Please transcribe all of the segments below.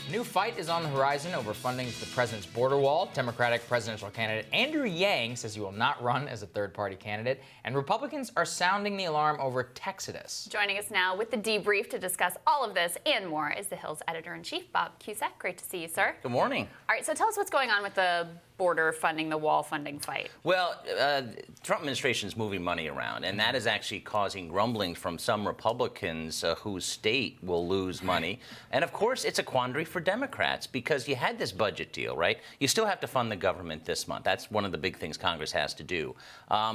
A new fight is on the horizon over funding for the president's border wall. Democratic presidential candidate Andrew Yang says he will not run as a third-party candidate, and Republicans are sounding the alarm over Texodus. Joining us now with the debrief to discuss all of this and more is the Hill's editor-in-chief, Bob Cusack. Great to see you, sir. Good morning. All right, so tell us what's going on with the border funding, the wall funding fight. Well, Trump administration is moving money around, and that is actually causing grumblings from some Republicans whose state will lose money. And of course, it's a quandary for Democrats because you had this budget deal, right? You still have to fund the government this month. That's one of the big things Congress has to do.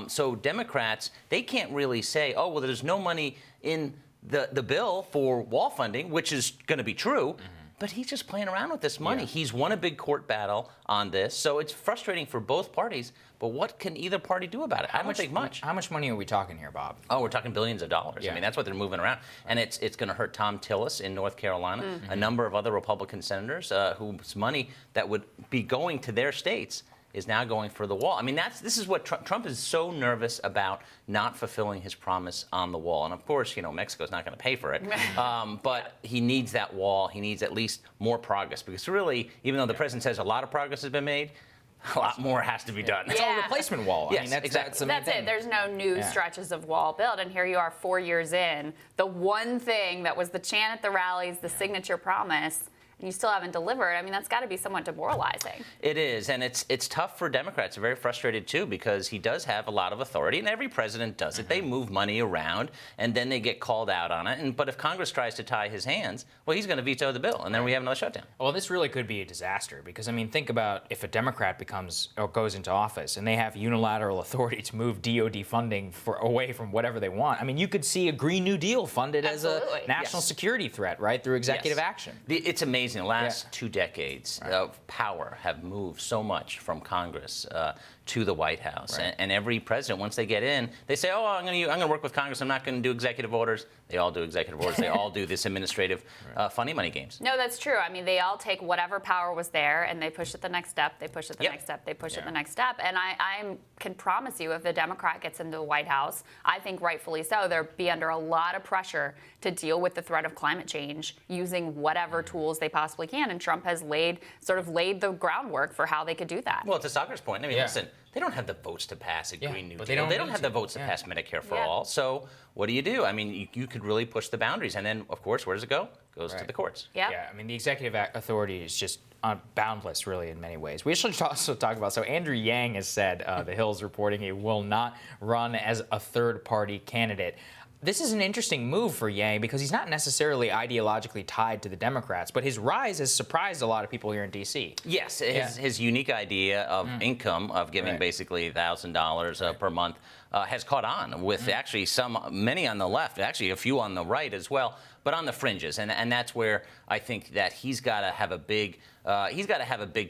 So Democrats, they can't really say, oh, well, there's no money in the bill for wall funding, which is going to be true. But he's just playing around with this money. Yeah. He's won a big court battle on this, so it's frustrating for both parties. But what can either party do about it? I don't think much. How much money are we talking here, Bob? Oh, we're talking billions of dollars. Yeah. I mean, that's what they're moving around. And it's going to hurt Tom Tillis in North Carolina, a number of other Republican senators whose money that would be going to their states is now going for the wall. I mean, this is what Trump is so nervous about not fulfilling his promise on the wall. And of course, you know, Mexico's not going to pay for it. But he needs that wall. He needs at least more progress because really, even though the president says a lot of progress has been made, a lot more has to be done. It's all replacement wall. Yes, I mean, that's exactly. That's it. There's no new stretches of wall built. And here you are 4 years in. The one thing that was the chant at the rallies, the signature promise, and you still haven't delivered. I mean, that's got to be somewhat demoralizing. It is, and it's tough for Democrats. They're very frustrated, too, because he does have a lot of authority, and every president does it. They move money around, and then they get called out on it. But if Congress tries to tie his hands, well, he's going to veto the bill, and then we have another shutdown. Well, this really could be a disaster because, I mean, think about if a Democrat becomes or goes into office and they have unilateral authority to move DOD funding away from whatever they want. I mean, you could see a Green New Deal funded as a national security threat, right, through executive action. It's amazing. The last 2 decades of power have moved so much from Congress to the White House. And every president, once they get in, they say, oh, I'm going to work with Congress. I'm not going to do executive orders. They all do executive orders. They all do this administrative funny money games. No, that's true. I mean, they all take whatever power was there and they push it the next step. They push it the next step. They push it the next step. And I can promise you, if the Democrat gets into the White House, I think rightfully so, they'll be under a lot of pressure to deal with the threat of climate change using whatever tools they possibly can. And Trump has laid the groundwork for how they could do that. Well, to Soccer's point, I mean, listen, they don't have the votes to pass a Green New Deal. They don't have the votes to pass Medicare for all. So what do? I mean, you could really push the boundaries. And then, of course, where does it go? It goes to the courts. Yeah, I mean, the executive authority is just boundless, really, in many ways. We should also talk about, so Andrew Yang has said, the Hill's reporting he will not run as a third-party candidate. This is an interesting move for Yang because he's not necessarily ideologically tied to the Democrats, but his rise has surprised a lot of people here in D.C. Yes, his unique idea of income, of giving basically $1,000 per month, has caught on with actually many on the left, actually a few on the right as well, but on the fringes, and that's where I think that he's got to have a big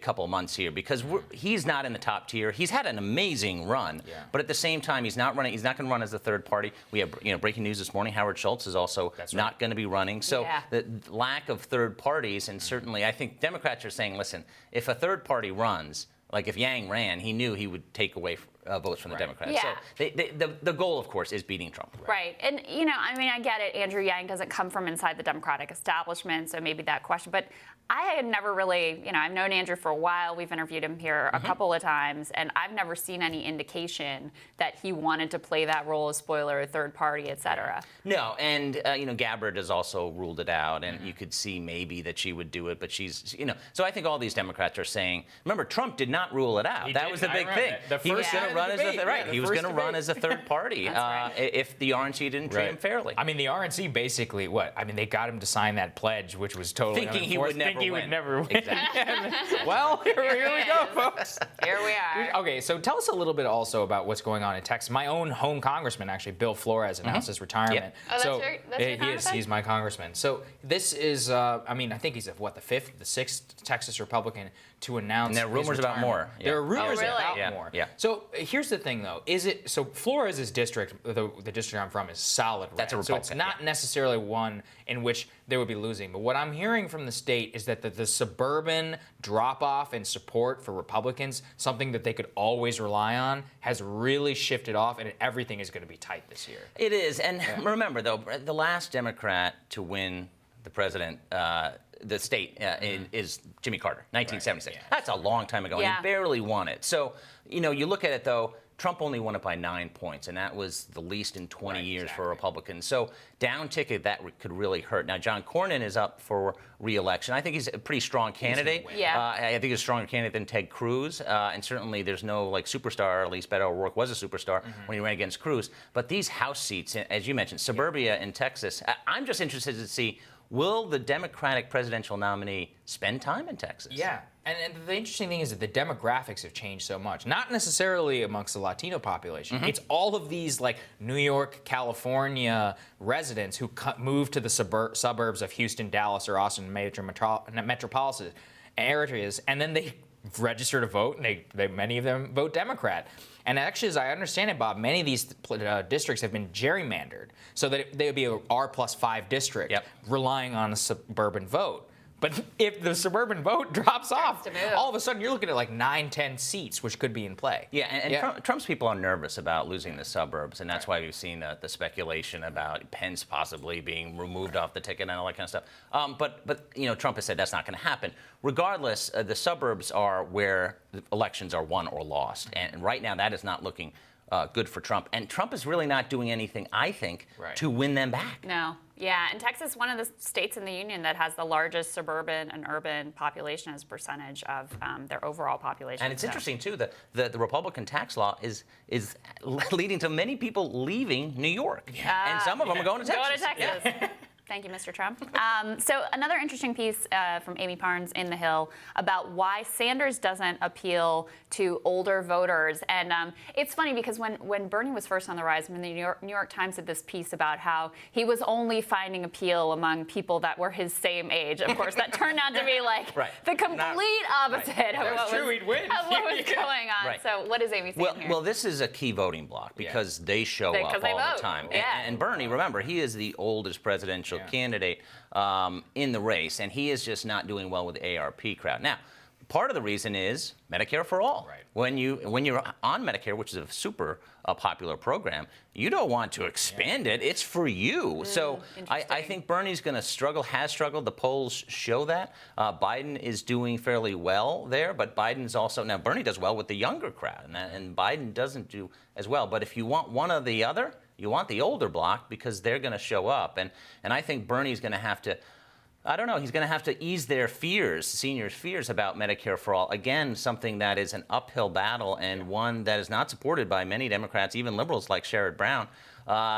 couple months here because he's not in the top tier. He's had an amazing run, but at the same time, he's not running. He's not going to run as a third party. We have breaking news this morning. Howard Schultz is also not going to be running. So the lack of third parties, and certainly I think Democrats are saying, listen, if a third party runs, like if Yang ran, he knew he would take away votes from the Democrats. Yeah. So the goal, of course, is beating Trump. Right. And, I mean, I get it. Andrew Yang doesn't come from inside the Democratic establishment, so maybe that question. But I had never really, I've known Andrew for a while. We've interviewed him here a couple of times, and I've never seen any indication that he wanted to play that role as spoiler, third party, et cetera. No, and, Gabbard has also ruled it out, and you could see maybe that she would do it, but she's, so I think all these Democrats are saying, remember, Trump did not rule it out. That was the big thing. He was going to run as he was going to run as a third party if the RNC didn't treat him fairly. I mean, the RNC basically, they got him to sign that pledge, which was totally thinking he would never win. Exactly. Well, here we go, folks. Here we are. Okay, so tell us a little bit also about what's going on in Texas. My own home congressman, actually, Bill Flores, announced his retirement. Oh, that's your congressman? He's my congressman. So this is, I think he's the sixth Texas Republican to announce. And there are rumors about more. Yeah. There are rumors about more. Yeah. So here's the thing, though. So Flores' district, the district I'm from, is solid red. That's a Republican. So it's not necessarily one in which they would be losing. But what I'm hearing from the state is that the suburban drop-off in support for Republicans, something that they could always rely on, has really shifted off, and everything is going to be tight this year. It is. And remember, though, the last Democrat to win the president the state is Jimmy Carter, 1976. Right, yeah. That's a long time ago, and Yeah. he barely won it. So, you look at it, though, Trump only won it by 9 points, and that was the least in 20 years for Republicans. So down ticket, that could really hurt. Now, John Cornyn is up for re-election. I think he's a pretty strong candidate. Yeah. I think he's a stronger candidate than Ted Cruz, and certainly there's no superstar. At least Beto O'Rourke was a superstar when he ran against Cruz. But these House seats, as you mentioned, suburbia in Texas, I'm just interested to see, will the Democratic presidential nominee spend time in Texas? Yeah. And the interesting thing is that the demographics have changed so much. Not necessarily amongst the Latino population. It's all of these New York, California residents who moved to the suburbs of Houston, Dallas, or Austin major metropolitan areas, and then they register to vote, and many of them vote Democrat. And actually, as I understand it, Bob, many of these districts have been gerrymandered so that they would be a R+5 district, relying on a suburban vote. But if the suburban vote drops off, all of a sudden you're looking at 9, 10 seats, which could be in play. Yeah, and Trump's people are nervous about losing the suburbs, and that's why we've seen the speculation about Pence possibly being removed off the ticket and all that kind of stuff. But Trump has said that's not going to happen. Regardless, the suburbs are where the elections are won or lost, and right now that is not looking good for Trump. And Trump is really not doing anything, I think, to win them back. No. Yeah, and Texas is one of the states in the union that has the largest suburban and urban population as a percentage of their overall population. And it's interesting, too, that the Republican tax law is leading to many people leaving New York. And some of them are going to Texas. Go to Texas. Yeah. Thank you, Mr. Trump. So another interesting piece from Amy Parnes in The Hill about why Sanders doesn't appeal to older voters. And it's funny because when Bernie was first on the rise, when the New York Times did this piece about how he was only finding appeal among people that were his same age. Of course, that turned out to be the complete opposite of what was going on. Right. So what is Amy saying here? Well, this is a key voting block because they show up all the time. Yeah. And Bernie, remember, he is the oldest presidential candidate in the race, and he is just not doing well with the ARP crowd. Now, part of the reason is Medicare for all. Right. When you're on Medicare, which is a super popular program, you don't want to expand it. It's for you. So I think Bernie's going to struggle, has struggled. The polls show that. Biden is doing fairly well there, but Biden's also, now Bernie does well with the younger crowd, and Biden doesn't do as well. But if you want one or the other, you want the older block because they're going to show up. And I think Bernie's going to have to, I don't know, he's going to have to ease their fears, seniors' fears about Medicare for all. Again, something that is an uphill battle and one that is not supported by many Democrats, even liberals like Sherrod Brown,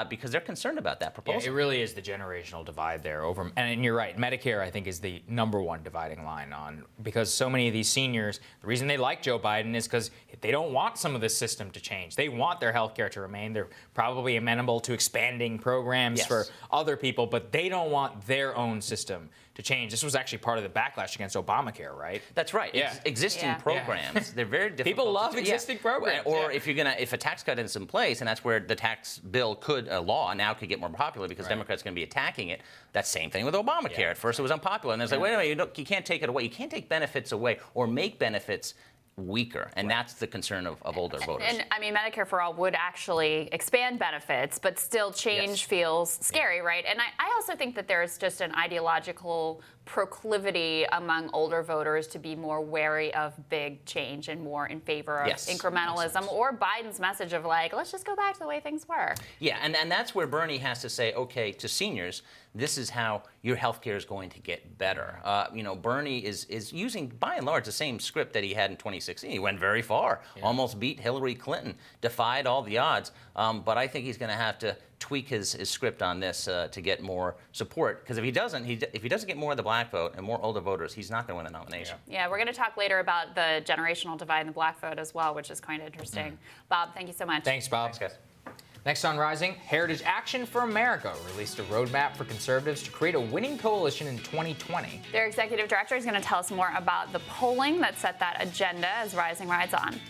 because they're concerned about that proposal. Yeah, it really is the generational divide there. And you're right, Medicare, I think, is the #1 dividing line on, because so many of these seniors, the reason they like Joe Biden is because they don't want some of this system to change. They want their health care to remain. They're probably amenable to expanding programs for other people, but they don't want their own system to change. This was actually part of the backlash against Obamacare, right? That's right. Yeah. Existing programs, they're very difficult. People love existing programs. Or if a tax cut is in place, and that's where the tax bill law now could get more popular because Democrats are going to be attacking it. That same thing with Obamacare. At first it was unpopular, and they're like, wait a minute, you can't take it away. You can't take benefits away or make benefits weaker, and that's the concern of older voters. And I mean, Medicare for All would actually expand benefits, but still change feels scary, right? And I also think that there's just an ideological proclivity among older voters to be more wary of big change and more in favor of incrementalism, or Biden's message of let's just go back to the way things were. Yeah, and that's where Bernie has to say, okay, to seniors, this is how your health care is going to get better. Bernie is using, by and large, the same script that he had in 2016. He went very far, almost beat Hillary Clinton, defied all the odds. But I think he's going to have to tweak his script on this to get more support. Because if he doesn't get more of the black vote and more older voters, he's not going to win the nomination. Yeah, we're going to talk later about the generational divide in the black vote as well, which is kind of interesting. Bob, thank you so much. Thanks, Bob. Thanks, guys. Next on Rising, Heritage Action for America released a roadmap for conservatives to create a winning coalition in 2020. Their executive director is going to tell us more about the polling that set that agenda as Rising rides on.